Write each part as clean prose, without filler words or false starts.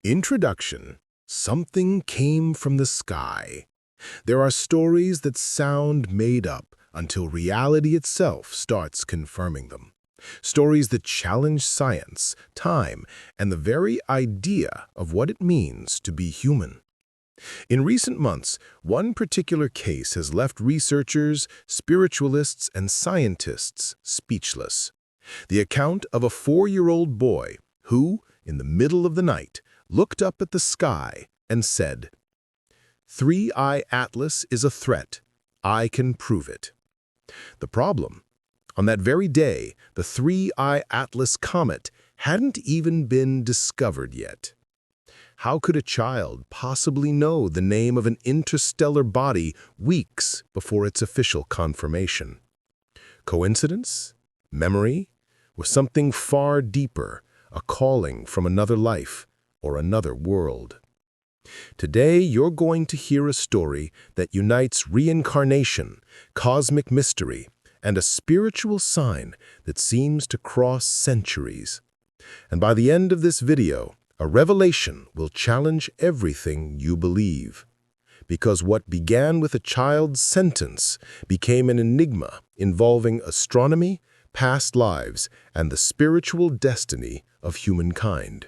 Introduction. Something came from the sky. There are stories that sound made up until reality itself starts confirming them. Stories that challenge science, time, and the very idea of what it means to be human. In recent months, one particular case has left researchers, spiritualists, and scientists speechless. The account of a 4-year-old boy who, in the middle of the night, looked up at the sky and said, "3I-ATLAS is a threat. I can prove it." The problem? On that very day, the 3I-ATLAS comet hadn't even been discovered yet. How could a child possibly know the name of an interstellar body weeks before its official confirmation? Coincidence? Memory? Or something far deeper, a calling from another life or another world? Today, you're going to hear a story that unites reincarnation, cosmic mystery, and a spiritual sign that seems to cross centuries. And by the end of this video, a revelation will challenge everything you believe. Because what began with a child's sentence became an enigma involving astronomy, past lives, and the spiritual destiny of humankind.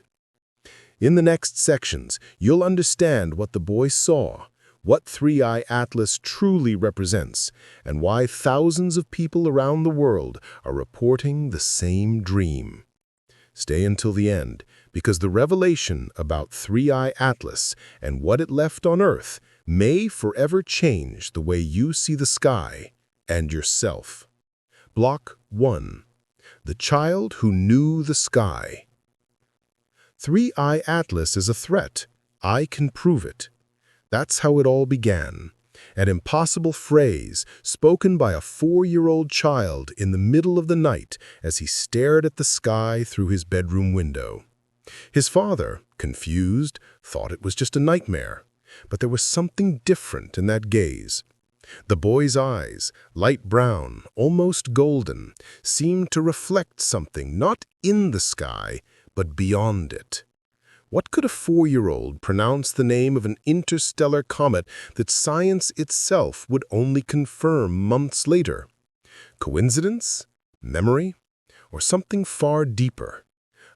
In the next sections, you'll understand what the boy saw, what 3I-ATLAS truly represents, and why thousands of people around the world are reporting the same dream. Stay until the end, because the revelation about 3I-ATLAS and what it left on Earth may forever change the way you see the sky and yourself. Block 1. The Child Who Knew the Sky. 3I-ATLAS is a threat. I can prove it. That's how it all began. An impossible phrase spoken by a 4-year-old child in the middle of the night as he stared at the sky through his bedroom window. His father, confused, thought it was just a nightmare. But there was something different in that gaze. The boy's eyes, light brown, almost golden, seemed to reflect something not in the sky, but beyond it. What could a 4-year-old pronounce the name of an interstellar comet that science itself would only confirm months later? Coincidence? Memory? Or something far deeper?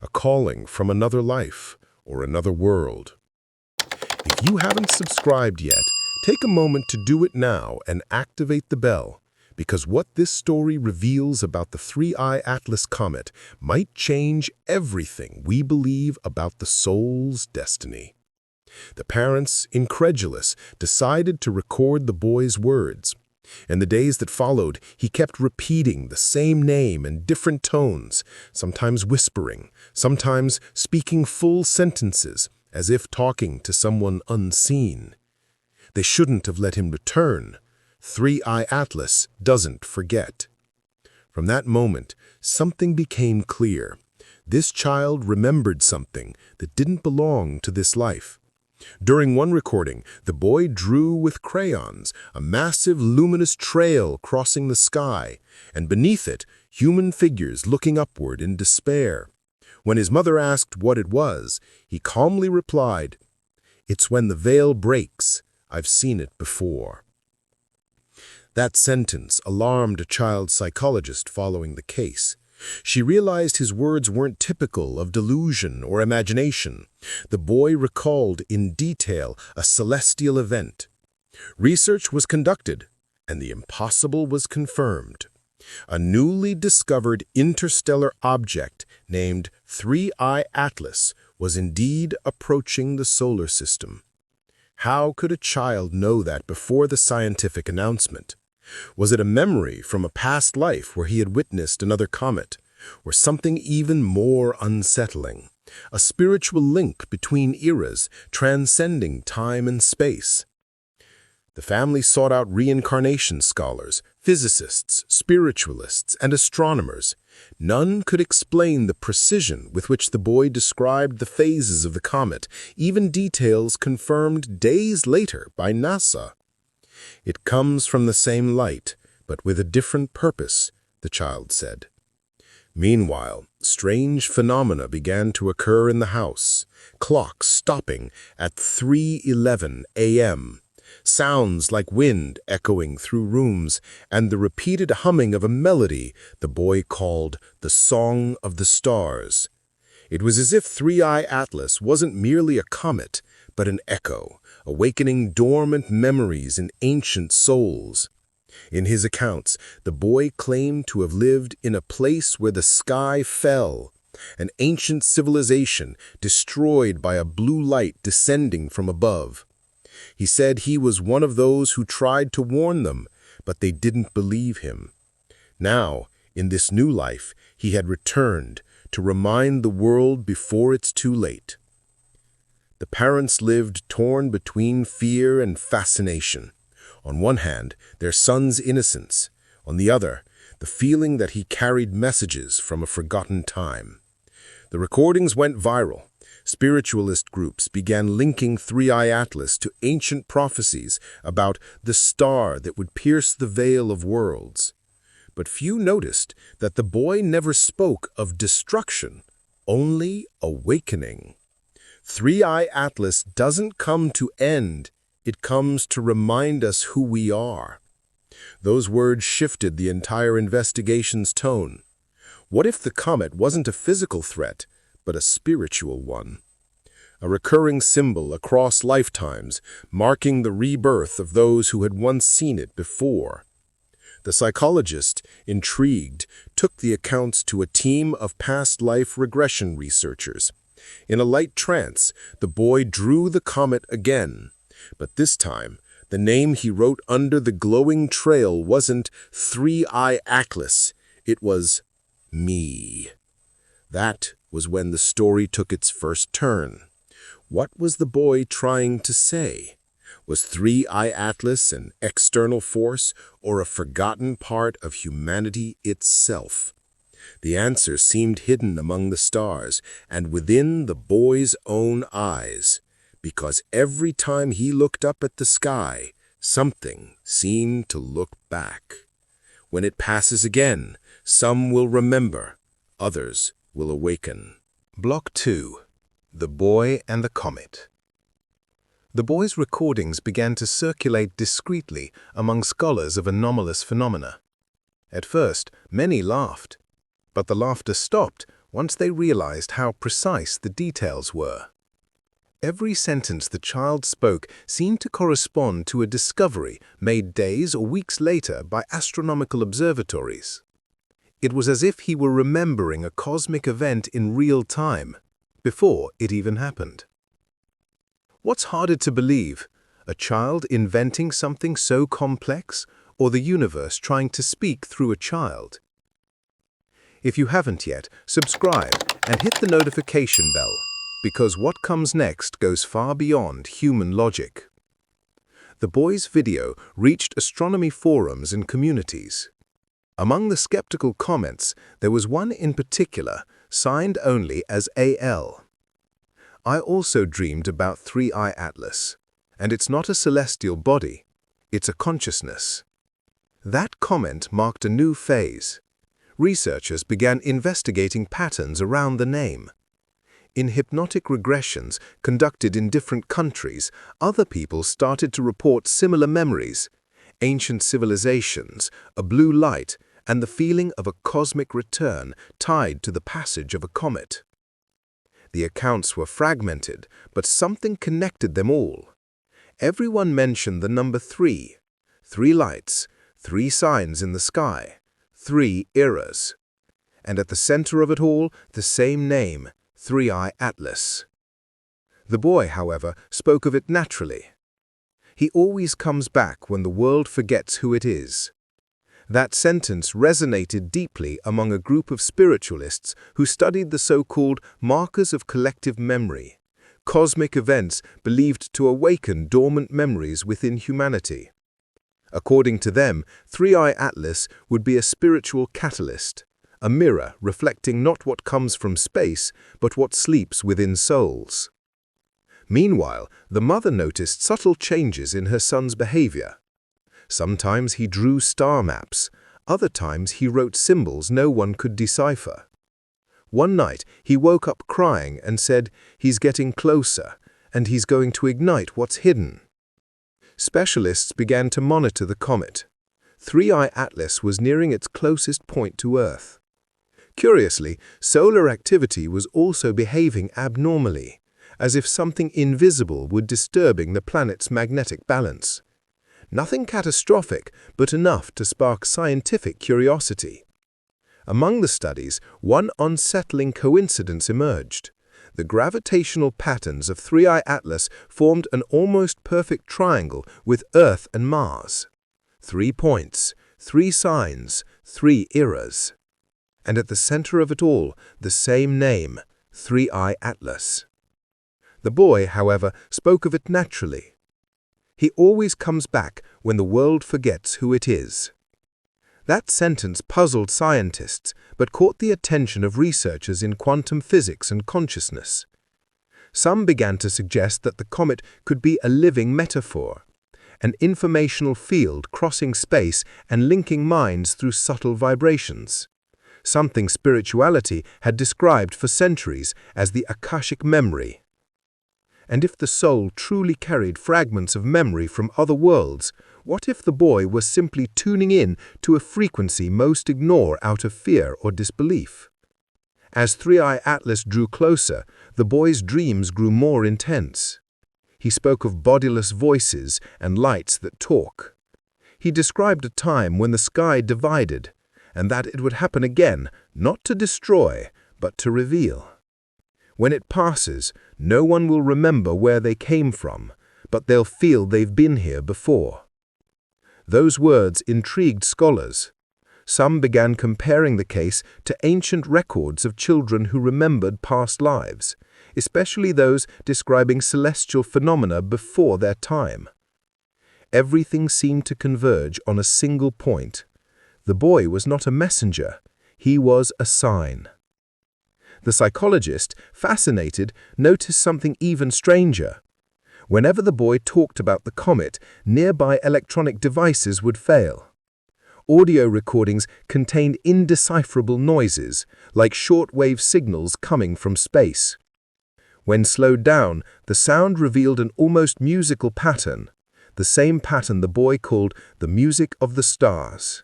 A calling from another life or another world? If you haven't subscribed yet, take a moment to do it now and activate the bell, because what this story reveals about the 3I-ATLAS comet might change everything we believe about the soul's destiny. The parents, incredulous, decided to record the boy's words. In the days that followed, he kept repeating the same name in different tones, sometimes whispering, sometimes speaking full sentences, as if talking to someone unseen. They shouldn't have let him return. 3I-ATLAS doesn't forget. From that moment, something became clear. This child remembered something that didn't belong to this life. During one recording, the boy drew with crayons a massive luminous trail crossing the sky, and beneath it, human figures looking upward in despair. When his mother asked what it was, he calmly replied, "It's when the veil breaks. I've seen it before." That sentence alarmed a child psychologist following the case. She realized his words weren't typical of delusion or imagination. The boy recalled in detail a celestial event. Research was conducted, and the impossible was confirmed. A newly discovered interstellar object named 3I-ATLAS was indeed approaching the solar system. How could a child know that before the scientific announcement? Was it a memory from a past life where he had witnessed another comet? Or something even more unsettling? A spiritual link between eras, transcending time and space? The family sought out reincarnation scholars, physicists, spiritualists, and astronomers. None could explain the precision with which the boy described the phases of the comet, even details confirmed days later by NASA. "It comes from the same light, but with a different purpose," the child said. Meanwhile, strange phenomena began to occur in the house. clocks stopping at 3:11 a.m., sounds like wind echoing through rooms, and the repeated humming of a melody the boy called the Song of the Stars. It was as if 3I-ATLAS wasn't merely a comet, but an echo, awakening dormant memories in ancient souls. In his accounts, the boy claimed to have lived in a place where the sky fell, an ancient civilization destroyed by a blue light descending from above. He said he was one of those who tried to warn them, but they didn't believe him. Now, in this new life, he had returned to remind the world before it's too late. The parents lived torn between fear and fascination. On one hand, their son's innocence. On the other, the feeling that he carried messages from a forgotten time. The recordings went viral. Spiritualist groups began linking 3I-ATLAS to ancient prophecies about the star that would pierce the veil of worlds. But few noticed that the boy never spoke of destruction, only awakening. 3I-ATLAS doesn't come to end, it comes to remind us who we are. Those words shifted the entire investigation's tone. What if the comet wasn't a physical threat, but a spiritual one? A recurring symbol across lifetimes, marking the rebirth of those who had once seen it before. The psychologist, intrigued, took the accounts to a team of past life regression researchers. In a light trance, the boy drew the comet again. But this time, the name he wrote under the glowing trail wasn't 3I-ATLAS, it was me. That was when the story took its first turn. What was the boy trying to say? Was 3I-ATLAS an external force or a forgotten part of humanity itself? The answer seemed hidden among the stars and within the boy's own eyes, because every time he looked up at the sky, something seemed to look back. When it passes again, some will remember, others will awaken. Block 2. The Boy and the Comet. The boy's recordings began to circulate discreetly among scholars of anomalous phenomena. At first, many laughed, but the laughter stopped once they realized how precise the details were. Every sentence the child spoke seemed to correspond to a discovery made days or weeks later by astronomical observatories. It was as if he were remembering a cosmic event in real time, before it even happened. What's harder to believe, a child inventing something so complex, or the universe trying to speak through a child? If you haven't yet, subscribe and hit the notification bell, because what comes next goes far beyond human logic. The boy's video reached astronomy forums and communities. Among the skeptical comments, there was one in particular, signed only as AL. I also dreamed about 3I-ATLAS, and it's not a celestial body, it's a consciousness. That comment marked a new phase. Researchers began investigating patterns around the name. In hypnotic regressions conducted in different countries, other people started to report similar memories, ancient civilizations, a blue light, and the feeling of a cosmic return tied to the passage of a comet. The accounts were fragmented, but something connected them all. Everyone mentioned the number 3, 3 lights, 3 signs in the sky, 3 eras. And at the center of it all, the same name, 3I-ATLAS. The boy, however, spoke of it naturally. He always comes back when the world forgets who it is. That sentence resonated deeply among a group of spiritualists who studied the so-called markers of collective memory, cosmic events believed to awaken dormant memories within humanity. According to them, 3I-ATLAS would be a spiritual catalyst, a mirror reflecting not what comes from space, but what sleeps within souls. Meanwhile, the mother noticed subtle changes in her son's behavior. Sometimes he drew star maps, other times he wrote symbols no one could decipher. One night, he woke up crying and said he's getting closer, and he's going to ignite what's hidden. Specialists began to monitor the comet. 3I-ATLAS was nearing its closest point to Earth. Curiously, solar activity was also behaving abnormally, as if something invisible were disturbing the planet's magnetic balance. Nothing catastrophic, but enough to spark scientific curiosity. Among the studies, one unsettling coincidence emerged. The gravitational patterns of 3I-ATLAS formed an almost perfect triangle with Earth and Mars. 3 points, 3 signs, 3 eras. And at the center of it all, the same name, 3I-ATLAS. The boy, however, spoke of it naturally. He always comes back when the world forgets who it is. That sentence puzzled scientists, but caught the attention of researchers in quantum physics and consciousness. Some began to suggest that the comet could be a living metaphor, an informational field crossing space and linking minds through subtle vibrations, something spirituality had described for centuries as the Akashic memory. And if the soul truly carried fragments of memory from other worlds, what if the boy was simply tuning in to a frequency most ignore out of fear or disbelief? As 3I-ATLAS drew closer, the boy's dreams grew more intense. He spoke of bodiless voices and lights that talk. He described a time when the sky divided, and that it would happen again, not to destroy, but to reveal. When it passes, no one will remember where they came from, but they'll feel they've been here before. Those words intrigued scholars. Some began comparing the case to ancient records of children who remembered past lives, especially those describing celestial phenomena before their time. Everything seemed to converge on a single point. The boy was not a messenger, he was a sign. The psychologist, fascinated, noticed something even stranger. Whenever the boy talked about the comet, nearby electronic devices would fail. Audio recordings contained indecipherable noises, like shortwave signals coming from space. When slowed down, the sound revealed an almost musical pattern, the same pattern the boy called the music of the stars.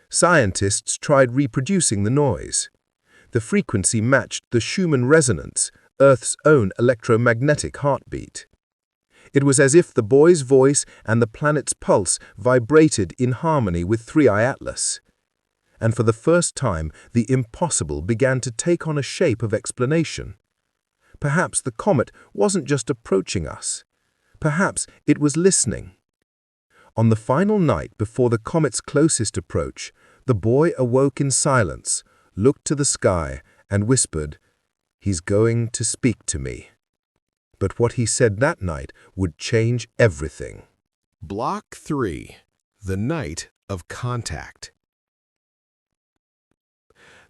Scientists tried reproducing the noise. The frequency matched the Schumann resonance, Earth's own electromagnetic heartbeat. It was as if the boy's voice and the planet's pulse vibrated in harmony with 3I-ATLAS. And for the first time, the impossible began to take on a shape of explanation. Perhaps the comet wasn't just approaching us. Perhaps it was listening. On the final night before the comet's closest approach, the boy awoke in silence, looked to the sky, and whispered, "He's going to speak to me." But what he said that night would change everything. Block 3. The Night of Contact.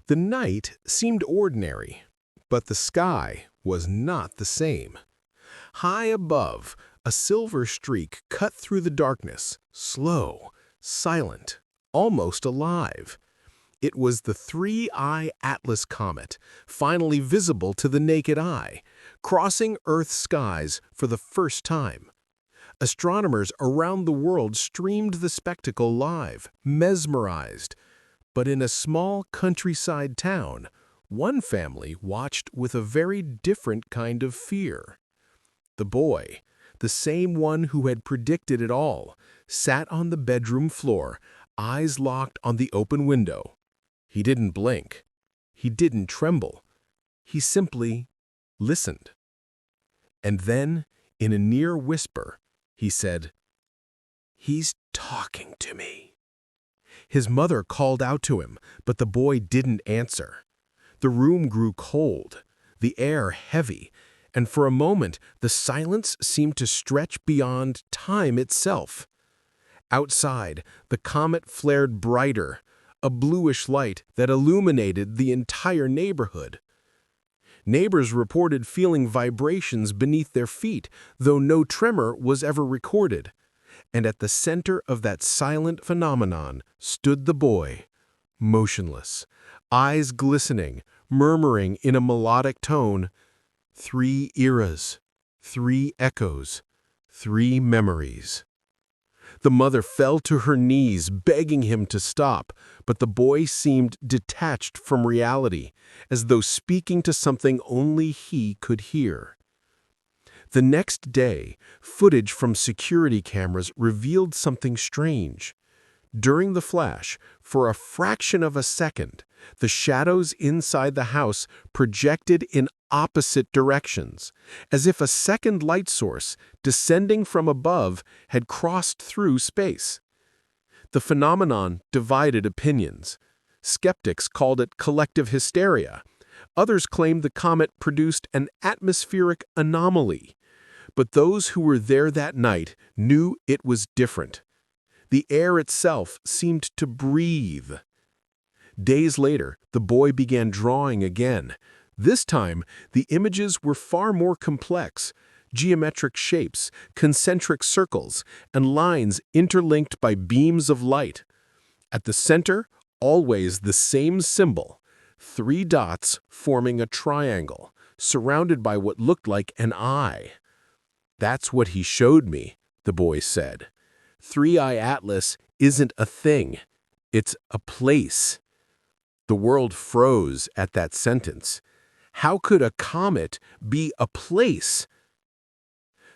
The night seemed ordinary, but the sky was not the same. High above, a silver streak cut through the darkness, slow, silent, almost alive. It was the 3I-ATLAS comet, finally visible to the naked eye, crossing Earth's skies for the first time. Astronomers around the world streamed the spectacle live, mesmerized. But in a small countryside town, one family watched with a very different kind of fear. The boy, the same one who had predicted it all, sat on the bedroom floor, eyes locked on the open window. He didn't blink. He didn't tremble. He simply listened. And then, in a near whisper, he said, "He's talking to me." His mother called out to him, but the boy didn't answer. The room grew cold, the air heavy, and for a moment the silence seemed to stretch beyond time itself. Outside, the comet flared brighter, a bluish light that illuminated the entire neighborhood. Neighbors reported feeling vibrations beneath their feet, though no tremor was ever recorded. And at the center of that silent phenomenon stood the boy, motionless, eyes glistening, murmuring in a melodic tone, 3 eras, 3 echoes, 3 memories. The mother fell to her knees, begging him to stop, but the boy seemed detached from reality, as though speaking to something only he could hear. The next day, footage from security cameras revealed something strange. During the flash, for a fraction of a second, the shadows inside the house projected in opposite directions, as if a second light source, descending from above, had crossed through space. The phenomenon divided opinions. Skeptics called it collective hysteria. Others claimed the comet produced an atmospheric anomaly. But those who were there that night knew it was different. The air itself seemed to breathe. Days later, the boy began drawing again. This time, the images were far more complex. Geometric shapes, concentric circles, and lines interlinked by beams of light. At the center, always the same symbol, 3 dots forming a triangle, surrounded by what looked like an eye. "That's what he showed me," the boy said. 3I-ATLAS isn't a thing. It's a place. The world froze at that sentence. How could a comet be a place?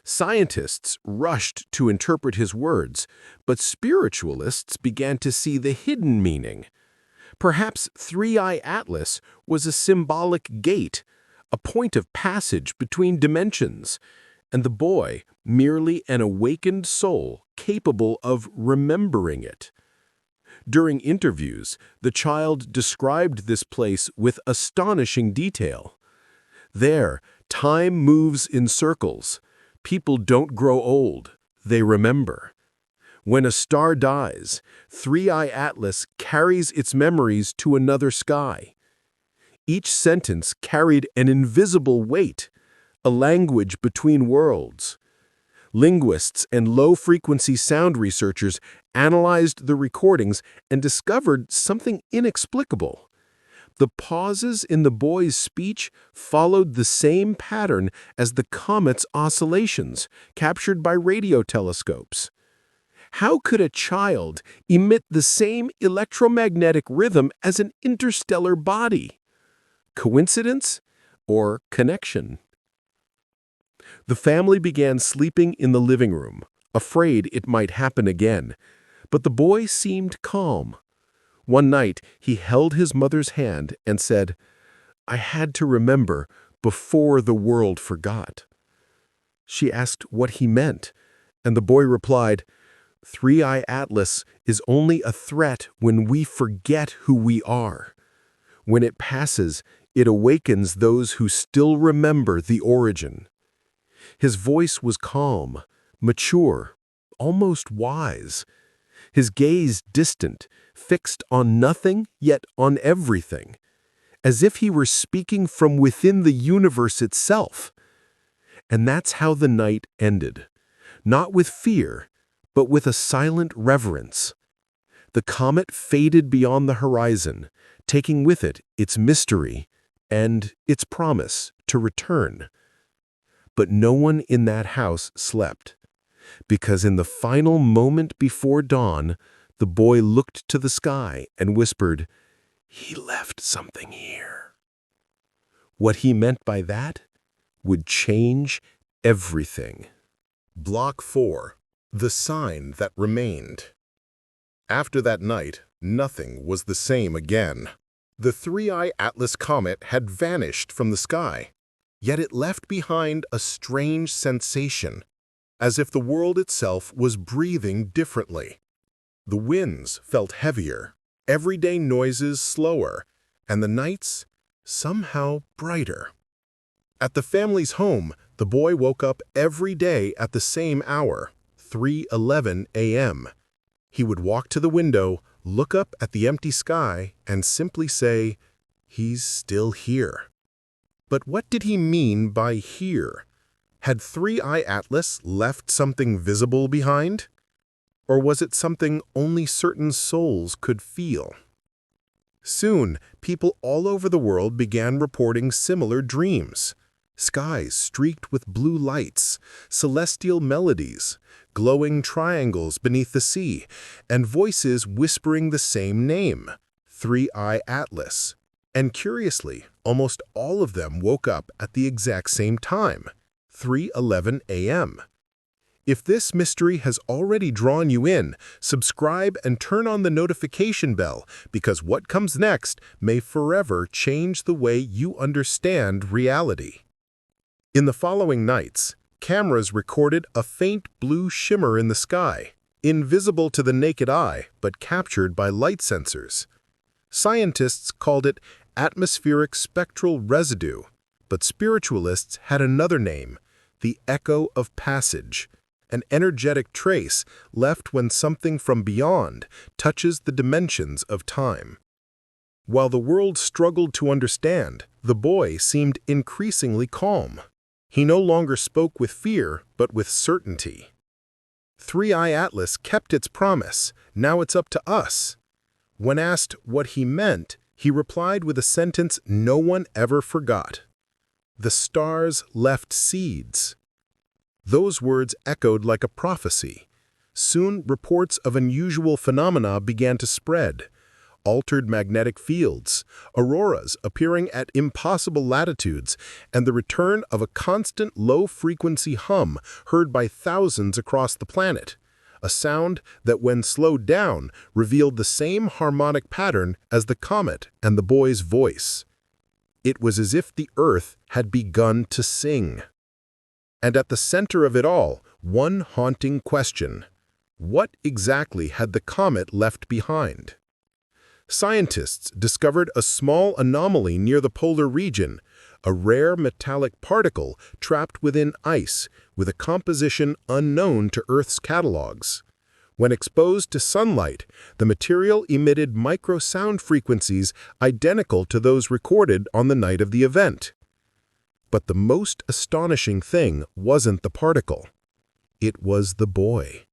Scientists rushed to interpret his words, but spiritualists began to see the hidden meaning. Perhaps 3I-ATLAS was a symbolic gate, a point of passage between dimensions, and the boy merely an awakened soul capable of remembering it. During interviews, the child described this place with astonishing detail. There, time moves in circles. People don't grow old, they remember. When a star dies, 3I-ATLAS carries its memories to another sky. Each sentence carried an invisible weight, a language between worlds. Linguists and low-frequency sound researchers analyzed the recordings and discovered something inexplicable. The pauses in the boy's speech followed the same pattern as the comet's oscillations, captured by radio telescopes. How could a child emit the same electromagnetic rhythm as an interstellar body? Coincidence or connection? The family began sleeping in the living room, afraid it might happen again, but the boy seemed calm. One night, he held his mother's hand and said, "I had to remember before the world forgot." She asked what he meant, and the boy replied, 3I-ATLAS is only a threat when we forget who we are. When it passes, it awakens those who still remember the origin. His voice was calm, mature, almost wise. His gaze distant, fixed on nothing yet on everything, as if he were speaking from within the universe itself. And that's how the night ended, not with fear, but with a silent reverence. The comet faded beyond the horizon, taking with it its mystery and its promise to return. But no one in that house slept, because in the final moment before dawn, the boy looked to the sky and whispered, "He left something here." What he meant by that would change everything. Block 4. The Sign That Remained. After that night, nothing was the same again. The 3I-ATLAS comet had vanished from the sky, yet it left behind a strange sensation, as if the world itself was breathing differently. The winds felt heavier, everyday noises slower, and the nights somehow brighter. At the family's home, the boy woke up every day at the same hour, 3:11 a.m. He would walk to the window, look up at the empty sky, and simply say, "He's still here." But what did he mean by here? Had 3I-ATLAS left something visible behind? Or was it something only certain souls could feel? Soon, people all over the world began reporting similar dreams. Skies streaked with blue lights, celestial melodies, glowing triangles beneath the sea, and voices whispering the same name, 3I-ATLAS. And curiously, almost all of them woke up at the exact same time, 3:11 a.m. If this mystery has already drawn you in, subscribe and turn on the notification bell, because what comes next may forever change the way you understand reality. In the following nights, cameras recorded a faint blue shimmer in the sky, invisible to the naked eye but captured by light sensors. Scientists called it atmospheric spectral residue, but spiritualists had another name, the echo of passage, an energetic trace left when something from beyond touches the dimensions of time. While the world struggled to understand, the boy seemed increasingly calm. He no longer spoke with fear, but with certainty. 3I-ATLAS kept its promise. Now it's up to us. When asked what he meant, he replied with a sentence no one ever forgot. The stars left seeds. Those words echoed like a prophecy. Soon, reports of unusual phenomena began to spread. Altered magnetic fields, auroras appearing at impossible latitudes, and the return of a constant low-frequency hum heard by thousands across the planet. A sound that, when slowed down, revealed the same harmonic pattern as the comet and the boy's voice. It was as if the earth had begun to sing. And at the center of it all, one haunting question. What exactly had the comet left behind? Scientists discovered a small anomaly near the polar region, a rare metallic particle trapped within ice with a composition unknown to Earth's catalogs. When exposed to sunlight, the material emitted microsound frequencies identical to those recorded on the night of the event. But the most astonishing thing wasn't the particle. It was the boy.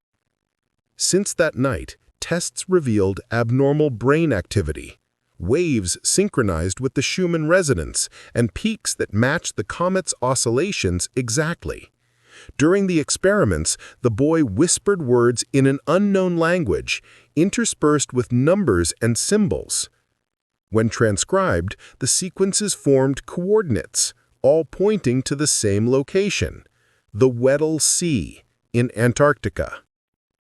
Since that night, tests revealed abnormal brain activity, waves synchronized with the Schumann resonance, and peaks that matched the comet's oscillations exactly. During the experiments, the boy whispered words in an unknown language, interspersed with numbers and symbols. When transcribed, the sequences formed coordinates, all pointing to the same location, the Weddell Sea in Antarctica.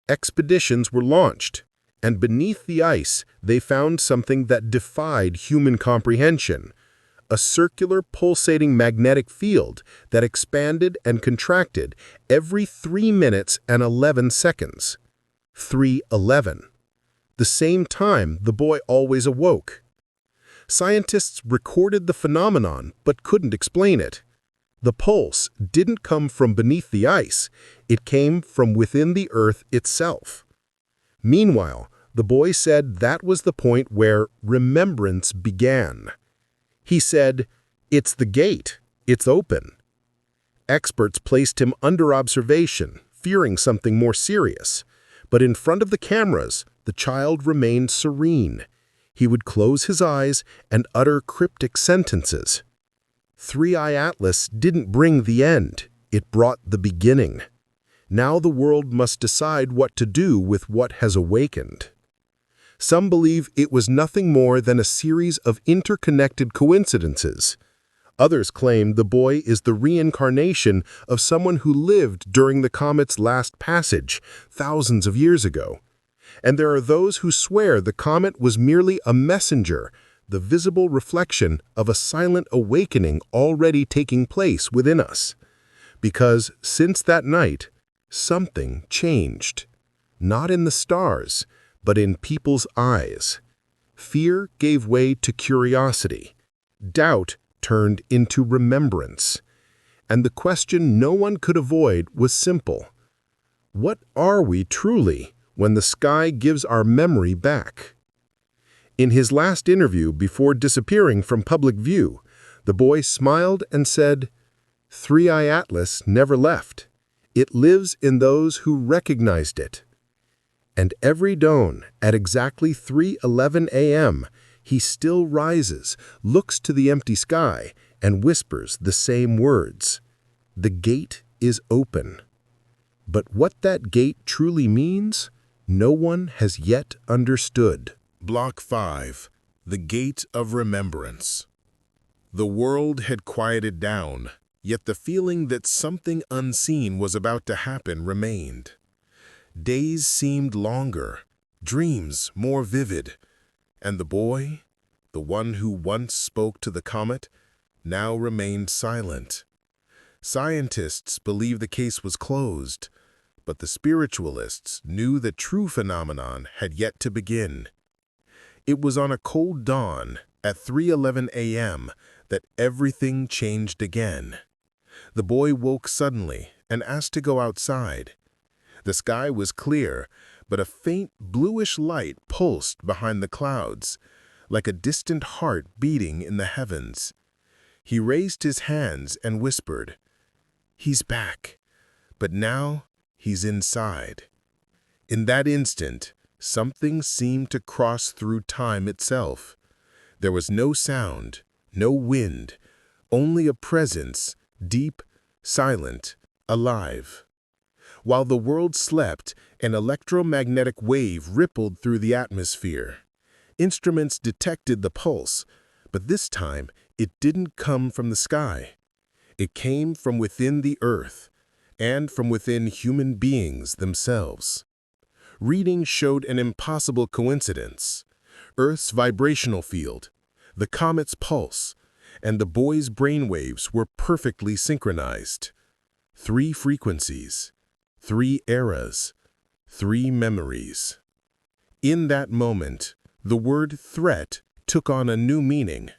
Expeditions were launched, and beneath the ice they found something that defied human comprehension, a circular pulsating magnetic field that expanded and contracted every 3 minutes and 11 seconds. 3:11. The same time the boy always awoke. Scientists recorded the phenomenon but couldn't explain it. The pulse didn't come from beneath the ice, it came from within the Earth itself. Meanwhile, the boy said that was the point where remembrance began. He said, "It's the gate, it's open." Experts placed him under observation, fearing something more serious. But in front of the cameras, the child remained serene. He would close his eyes and utter cryptic sentences. 3I-ATLAS didn't bring the end, it brought the beginning. Now the world must decide what to do with what has awakened. Some believe it was nothing more than a series of interconnected coincidences. Others claim the boy is the reincarnation of someone who lived during the comet's last passage, thousands of years ago. And there are those who swear the comet was merely a messenger, the visible reflection of a silent awakening already taking place within us. Because since that night, something changed. Not in the stars, but in people's eyes. Fear gave way to curiosity. Doubt turned into remembrance. And the question no one could avoid was simple. What are we truly when the sky gives our memory back? In his last interview before disappearing from public view, the boy smiled and said, 3I-ATLAS never left. It lives in those who recognized it. And every dawn, at exactly 3:11 a.m., he still rises, looks to the empty sky, and whispers the same words. The gate is open. But what that gate truly means, no one has yet understood. Block 5. The Gate of Remembrance. The world had quieted down, yet the feeling that something unseen was about to happen remained. Days seemed longer, dreams more vivid, and the boy, the one who once spoke to the comet, now remained silent. Scientists believed the case was closed, but the spiritualists knew the true phenomenon had yet to begin. It was on a cold dawn at 3:11 a.m. that everything changed again. The boy woke suddenly and asked to go outside. The sky was clear, but a faint bluish light pulsed behind the clouds, like a distant heart beating in the heavens. He raised his hands and whispered, "He's back, but now he's inside." In that instant, something seemed to cross through time itself. There was no sound, no wind, only a presence, deep, silent, alive. While the world slept, an electromagnetic wave rippled through the atmosphere. Instruments detected the pulse, but this time it didn't come from the sky. It came from within the earth, and from within human beings themselves. Reading showed an impossible coincidence: Earth's vibrational field, the comet's pulse, and the boy's brainwaves were perfectly synchronized. 3 frequencies, 3 eras, 3 memories. In that moment, the word threat took on a new meaning.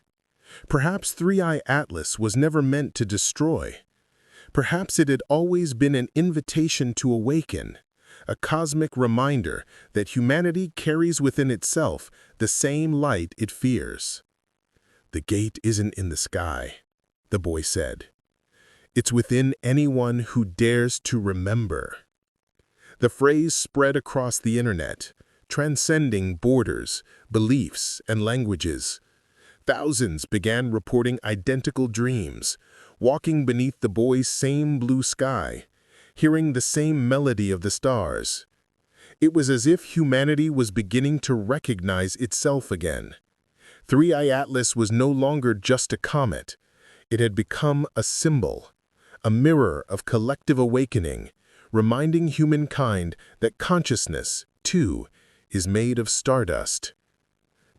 Perhaps 3I-ATLAS was never meant to destroy. Perhaps it had always been an invitation to awaken, a cosmic reminder that humanity carries within itself the same light it fears. "The gate isn't in the sky," the boy said. "It's within anyone who dares to remember." The phrase spread across the internet, transcending borders, beliefs, and languages. Thousands began reporting identical dreams, walking beneath the boy's same blue sky, hearing the same melody of the stars. It was as if humanity was beginning to recognize itself again. 3I-ATLAS was no longer just a comet. It had become a symbol, a mirror of collective awakening, reminding humankind that consciousness, too, is made of stardust.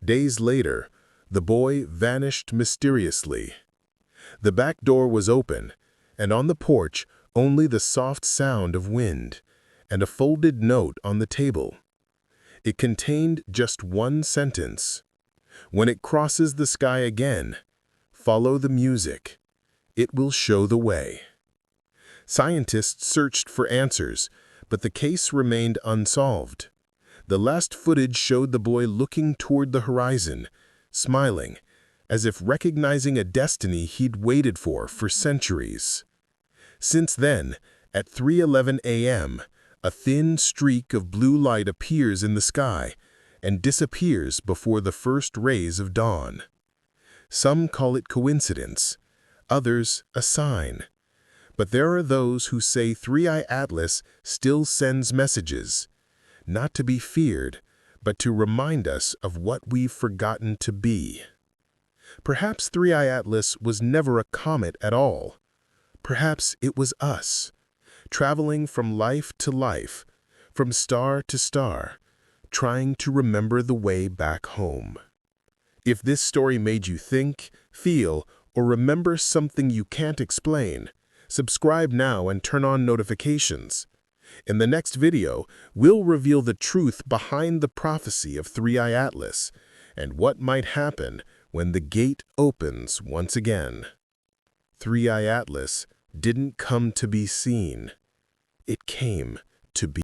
Days later, the boy vanished mysteriously. The back door was open, and on the porch only the soft sound of wind and a folded note on the table. It contained just one sentence: "When it crosses the sky again, follow the music. It will show the way." Scientists searched for answers, but the case remained unsolved. The last footage showed the boy looking toward the horizon, smiling, as if recognizing a destiny he'd waited for centuries. Since then, at 3:11 a.m., a thin streak of blue light appears in the sky and disappears before the first rays of dawn. Some call it coincidence, others a sign. But there are those who say 3I-ATLAS still sends messages, not to be feared, but to remind us of what we've forgotten to be. Perhaps 3I-ATLAS was never a comet at all. Perhaps it was us, traveling from life to life, from star to star, trying to remember the way back home. If this story made you think, feel, or remember something you can't explain, subscribe now and turn on notifications. In the next video, we'll reveal the truth behind the prophecy of 3I-ATLAS and what might happen when the gate opens once again. 3I-ATLAS didn't come to be seen. It came to be.